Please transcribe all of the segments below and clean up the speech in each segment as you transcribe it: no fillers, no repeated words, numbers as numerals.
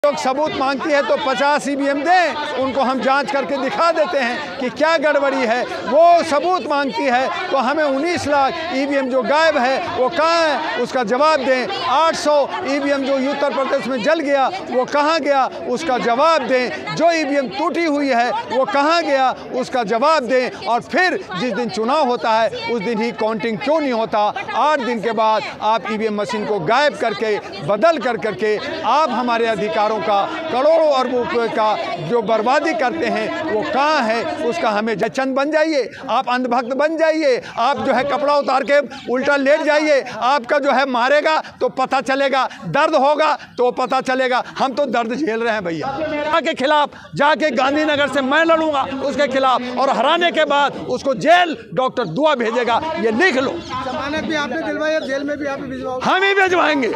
लोग सबूत मांगती है तो 50 ईवीएम दें, उनको हम जांच करके दिखा देते हैं कि क्या गड़बड़ी है। वो सबूत मांगती है तो हमें 19 लाख ईवीएम जो गायब है वो कहाँ है उसका जवाब दें। 800 ईवीएम जो उत्तर प्रदेश में जल गया वो कहाँ गया उसका जवाब दें। जो ईवीएम टूटी हुई है वो कहाँ गया उसका जवाब दें। और फिर जिस दिन चुनाव होता है उस दिन ही काउंटिंग क्यों नहीं होता। 8 दिन के बाद आप ईवीएम मशीन को गायब करके बदल करके आप हमारे अधिकार का करोड़ों अरबों रुपए का जो बर्बादी करते हैं वो कहाँ है उसका हमें चंद बन जाइए, आप अंधभक्त बन जाइए, आप जो है कपड़ा उतार के उल्टा लेट जाइए, आपका जो है मारेगा तो पता चलेगा, दर्द होगा तो पता चलेगा। हम तो दर्द झेल रहे हैं भैया। के खिलाफ जाके गांधीनगर से मैं लड़ूंगा उसके खिलाफ और हराने के बाद उसको जेल डॉक्टर दुआ भेजेगा, ये लिख लो। जमानत भी आपने दिलवाई, जेल में भी आप भिजवाओगे? हम ही भिजवाएंगे।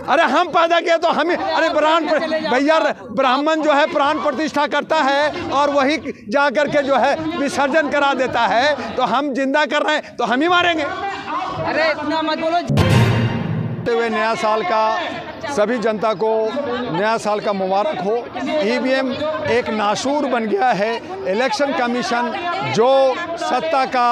अरे हम पैदा किए तो हम ही, अरे भैया ब्राह्मण जो है प्राण प्रतिष्ठा करता है और वही जा कर के जो है विसर्जन करा देता है, तो हम जिंदा कर रहे हैं तो हम ही मारेंगे। अरे इतना मत बोलो। हुए नया साल का सभी जनता को नया साल का मुबारक हो। ईवीएम एक नासूर बन गया है। इलेक्शन कमीशन जो सत्ता का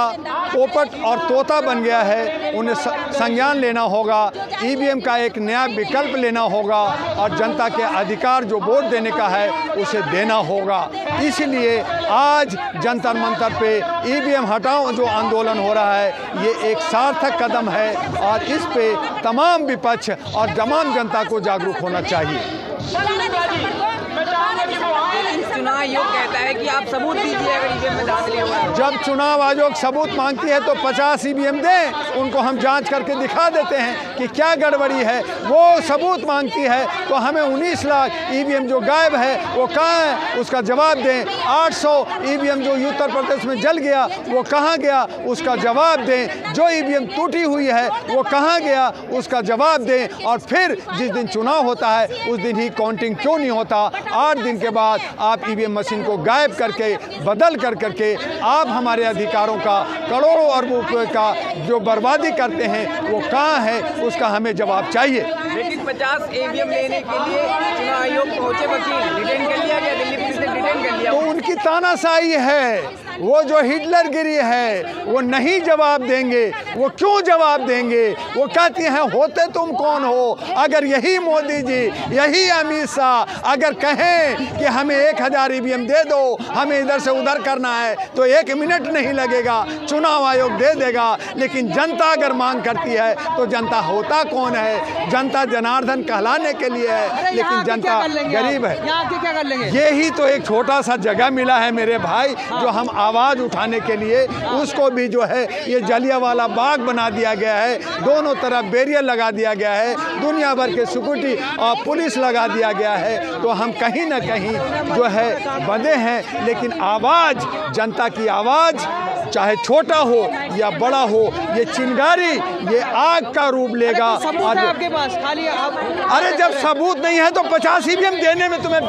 पोपट और तोता बन गया है, उन्हें संज्ञान लेना होगा। ईवीएम का एक नया विकल्प लेना होगा और जनता के अधिकार जो वोट देने का है उसे देना होगा। इसलिए आज जंतर मंतर पे ईवीएम हटाओ जो आंदोलन हो रहा है ये एक सार्थक कदम है और इस पे तमाम विपक्ष और तमाम जनता को जागरूक होना चाहिए। चुनाव आयोग कहता है कि आप सबूत दीजिए अगर ईवीएम में धांधली हुआ। जब चुनाव आयोग सबूत मांगती है तो 50 ईवीएम दें, उनको हम जांच करके दिखा देते हैं कि क्या गड़बड़ी है। वो सबूत मांगती है तो हमें 19 लाख ईवीएम जो गायब है वो कहाँ है उसका जवाब दें। 800 ईवीएम जो उत्तर प्रदेश में जल गया वो कहाँ गया उसका जवाब दें। जो ईवीएम टूटी हुई है वो कहाँ गया उसका जवाब दें। और फिर जिस दिन चुनाव होता है उस दिन ही काउंटिंग क्यों नहीं होता। 8 दिन के बाद आप ईवीएम मशीन को गायब करके बदल करके आप हमारे अधिकारों का करोड़ों अरबों रुपए का जो बर्बादी करते हैं वो कहाँ है उसका हमें जवाब चाहिए। लेकिन 50 ईवीएम लेने के लिए चुनाव आयोग पहुंचे, वकील डिटेन कर लिया गया, दिल्ली पुलिस ने डिटेन कर लिया। तो उनकी तानाशाही है, वो जो हिटलरगिरी है वो नहीं जवाब देंगे। वो क्यों जवाब देंगे? वो कहती हैं होते तुम कौन हो। अगर यही मोदी जी यही अमित शाह अगर कहें कि हमें 1000 ईवीएम दे दो, हमें इधर से उधर करना है, तो 1 मिनट नहीं लगेगा, चुनाव आयोग दे देगा। लेकिन जनता अगर मांग करती है तो जनता होता कौन है? जनता जनार्दन कहलाने के लिए है, लेकिन जनता गरीब है। क्या कर लेंगे? यही तो एक छोटा सा जगह मिला है मेरे भाई, जो हम आवाज़ उठाने के लिए, उसको भी जो है ये जलियांवाला बाग बना दिया गया है। दोनों तरफ बैरियर लगा दिया गया है, दुनिया भर के सिक्योरिटी और पुलिस लगा दिया गया है। तो हम कहीं ना कहीं जो है बंधे हैं। लेकिन आवाज़, जनता की आवाज़ चाहे छोटा हो या बड़ा हो, ये चिंगारी ये आग का रूप लेगा। आपके पास खाली अरे जब सबूत नहीं है तो 50 ईवीएम देने में तुम्हें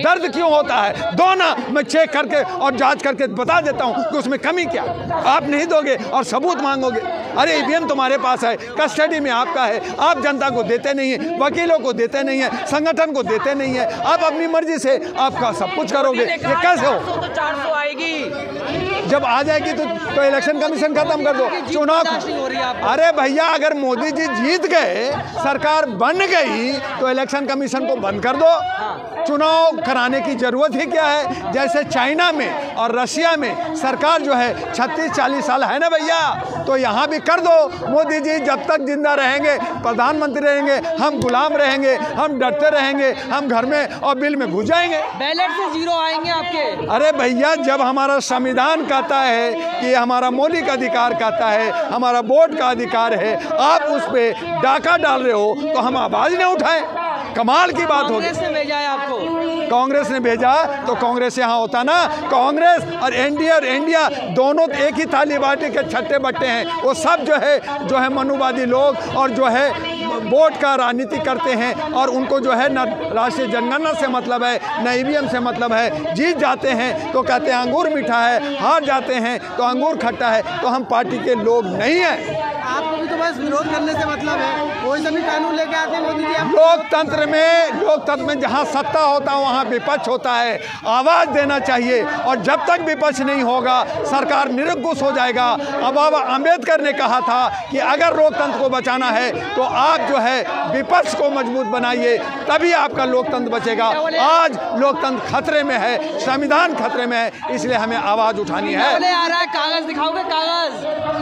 दर्द क्यों होता है? दो ना, मैं चेक करके और जांच करके बता देता हूं कि उसमें कमी क्या। आप नहीं दोगे और सबूत मांगोगे। अरे ईवीएम तुम्हारे पास है, कस्टडी में आपका है, आप जनता को देते नहीं है, वकीलों को देते नहीं है, संगठन को देते नहीं है, आप अपनी मर्जी से आपका सब कुछ करोगे। ये कैसे हो? तो 400 आएगी, जब आ जाएगी तो इलेक्शन कमीशन खत्म कर दो। चुनाव अरे भैया अगर मोदी जी जीत गए, सरकार बन गई, तो इलेक्शन कमीशन को बंद कर दो। चुनाव कराने की जरूरत ही क्या है? जैसे चाइना में और रशिया में सरकार जो है 36-40 साल है ना भैया, तो यहाँ भी कर दो। मोदी जी जब तक जिंदा रहेंगे, प्रधानमंत्री रहेंगे, हम गुलाम रहेंगे, हम डरते रहेंगे, हम घर में और बिल में घुस जाएंगे। बैलेट से 0 आएंगे आपके। अरे भैया जब हमारा संविधान कहता है कि हमारा मौलिक अधिकार कहता है, हमारा वोट का अधिकार है, आप उस पर डाका डाल रहे हो तो हम आवाज नहीं उठाएं? कमाल की बात होगी। कांग्रेस ने भेजा है आपको। कांग्रेस ने भेजा तो कांग्रेस यहाँ होता ना। कांग्रेस और एनडीए और इंडिया दोनों एक ही थाली बाटी के छट्टे बट्टे हैं। वो सब जो है मनुवादी लोग और जो है वोट का राजनीति करते हैं और उनको जो है न राष्ट्रीय जनगणना से मतलब है, न ईवीएम से मतलब है। जीत जाते हैं तो कहते हैं अंगूर मीठा है, हार जाते हैं तो अंगूर खट्टा है। तो हम पार्टी के लोग नहीं हैं। आपको भी तो बस विरोध करने से मतलब है, कोई सभी कानून लेके आते हैं मोदी जी। लोकतंत्र में जहां सत्ता होता है वहां विपक्ष होता है, आवाज देना चाहिए। और जब तक विपक्ष नहीं होगा सरकार निरंकुश हो जाएगा। अब बाबा अम्बेडकर ने कहा था कि अगर लोकतंत्र को बचाना है तो आप जो है विपक्ष को मजबूत बनाइए, तभी आपका लोकतंत्र बचेगा। आज लोकतंत्र खतरे में है, संविधान खतरे में है, इसलिए हमें आवाज उठानी है। आ रहा है, कागज दिखाओगे? कागज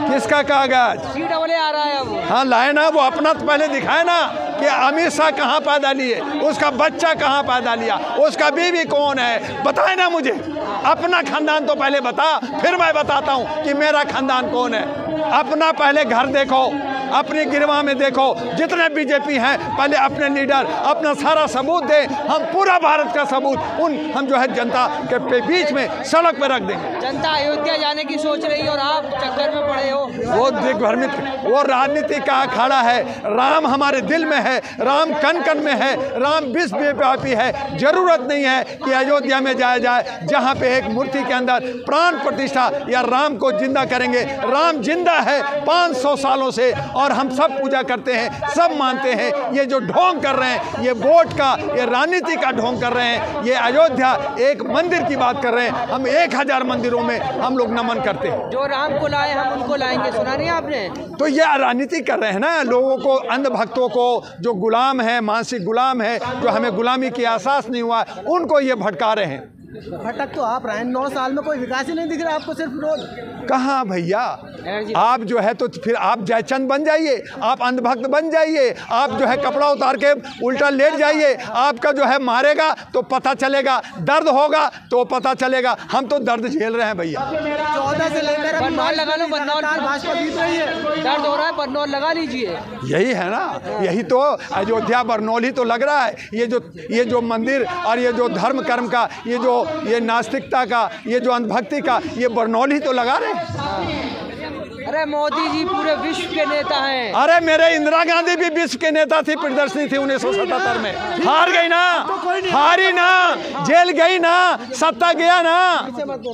किसका कागज? CAA आ रहा है अब। हाँ लाए ना, वो अपना तो पहले दिखाए ना कि अमित शाह कहाँ पैदा लिए, उसका बच्चा कहाँ पैदा लिया, उसका बीवी कौन है, बताए ना मुझे। अपना खानदान तो पहले बता, फिर मैं बताता हूँ कि मेरा खानदान कौन है। अपना पहले घर देखो, अपनी गिरवा में देखो, जितने बीजेपी हैं पहले अपने लीडर अपना सारा सबूत दे। हम पूरा भारत का सबूत हम जो है जनता के बीच में सड़क पर रख देंगे। जनता अयोध्या जाने की सोच रही है और आप चक्कर में पड़े हो। वो दिग्भ्रमित, वो राजनीति का अखाड़ा है। राम हमारे दिल में है, राम कण कण में है, राम विश्वव्यापी है। जरूरत नहीं है कि अयोध्या में जाया जाए जहाँ पे एक मूर्ति के अंदर प्राण प्रतिष्ठा या राम को जिंदा करेंगे। राम जिंदा है 500 सालों से और हम सब पूजा करते हैं, सब मानते हैं। ये जो ढोंग कर रहे हैं, ये वोट का, ये राजनीति का ढोंग कर रहे हैं। ये अयोध्या एक मंदिर की बात कर रहे हैं, हम 1000 मंदिरों में हम लोग नमन करते हैं। जो राम को लाए हम उनको लाएंगे, सुना नहीं आपने? तो ये राजनीति कर रहे हैं ना, लोगों को, अंध भक्तों को जो गुलाम है, मानसिक गुलाम है, जो हमें गुलामी की एहसास नहीं हुआ, उनको ये भटका रहे हैं। भटक तो आप रहे हैं, 9 साल में कोई विकास ही नहीं दिख रहा आपको, सिर्फ विरोध। कहाँ भैया, आप जो है तो फिर आप जयचंद बन जाइए, आप अंधभक्त बन जाइए, आप जो है कपड़ा उतार के उल्टा लेट जाइए। आपका जो है मारेगा तो पता चलेगा, दर्द होगा तो पता चलेगा। हम तो दर्द झेल रहे हैं भैया। 14 से लेकर बरनौल लगा लो, बरनौल भाजपा जीत रही है। दर्द हो रहा है, बरनौल लगा लीजिए। यही है ना, यही तो अयोध्या बरनौल ही तो लग रहा है। ये जो मंदिर और ये जो धर्म कर्म का, ये नास्तिकता का, ये जो अंधभक्ति का, ये बरनौल ही तो लगा रहे हैं। अरे मोदी जी पूरे विश्व के नेता हैं। अरे मेरे इंदिरा गांधी भी विश्व के नेता थी, प्रदर्शनी थी 1977 में, हार गई ना, हारी ना, जेल गई ना, सत्ता गया ना,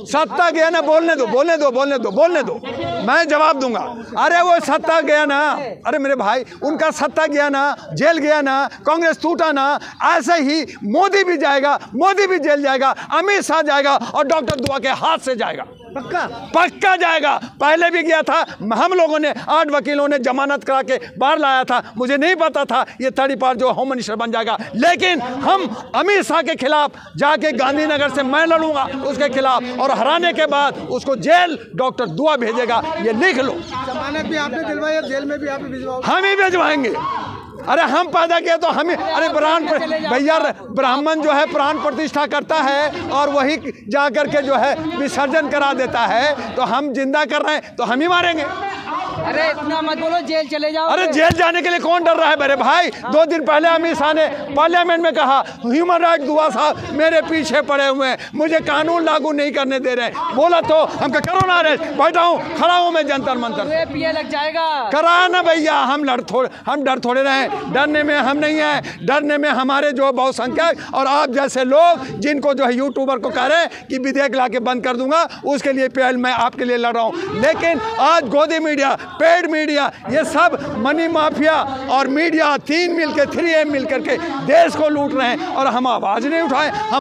सत्ता गया ना। बोलने दो, मैं जवाब दूंगा। अरे वो सत्ता गया ना, अरे मेरे भाई उनका सत्ता गया ना, जेल गया ना, कांग्रेस टूटा ना। ऐसे ही मोदी भी जाएगा, मोदी भी जेल जाएगा, अमित शाह जाएगा और डॉक्टर दुआ के हाथ से जाएगा, पक्का जाएगा। पहले भी गया था, हम लोगों ने 8 वकीलों ने जमानत करा के बाहर लाया था। मुझे नहीं पता था ये 3rd पार्ट जो होम मिनिस्टर बन जाएगा, लेकिन हम अमित शाह के खिलाफ जाके गांधीनगर से मैं लड़ूंगा उसके खिलाफ, और हराने के बाद उसको जेल डॉक्टर दुआ भेजेगा। ये लिख लो। जमानत भी आपने दिलवाई, अब जेल में भी आप भिजवाओगे? हम ही भिजवाएंगे। अरे हम पैदा किया तो हमें, अरे भैया ब्राह्मण जो है प्राण प्रतिष्ठा करता है और वही जाकर के जो है विसर्जन करा देता है, तो हम जिंदा कर रहे हैं तो हम ही मारेंगे। अरे इतना मत बोलो, जेल चले जाओ। अरे जेल जाने के लिए कौन डर रहा है मेरे भाई? 2 दिन पहले अमित शाह ने पार्लियामेंट में कहा, ह्यूमन राइट दुआ साहब मेरे पीछे पड़े हुए हैं, मुझे कानून लागू नहीं करने दे रहे हैं। बोला तो हम करो ना अरेस्ट, बैठा हूँ, खड़ा हूँ मैं जंतर मंतर। पीए लग जाएगा, करा ना भैया। हम डर थोड़े रहे, डरने में हम नहीं है, डरने में हमारे जो बहुसंख्यक और आप जैसे लोग जिनको जो है यूट्यूबर को कह रहे हैं कि विधेयक ला के बंद कर दूंगा, उसके लिए पहल मैं आपके लिए लड़ रहा हूँ। लेकिन आज गोदी मीडिया, पेड मीडिया, ये सब मनी माफिया और मीडिया 3 मिलकर 3M मिलकर के देश को लूट रहे हैं और हम आवाज नहीं उठाए।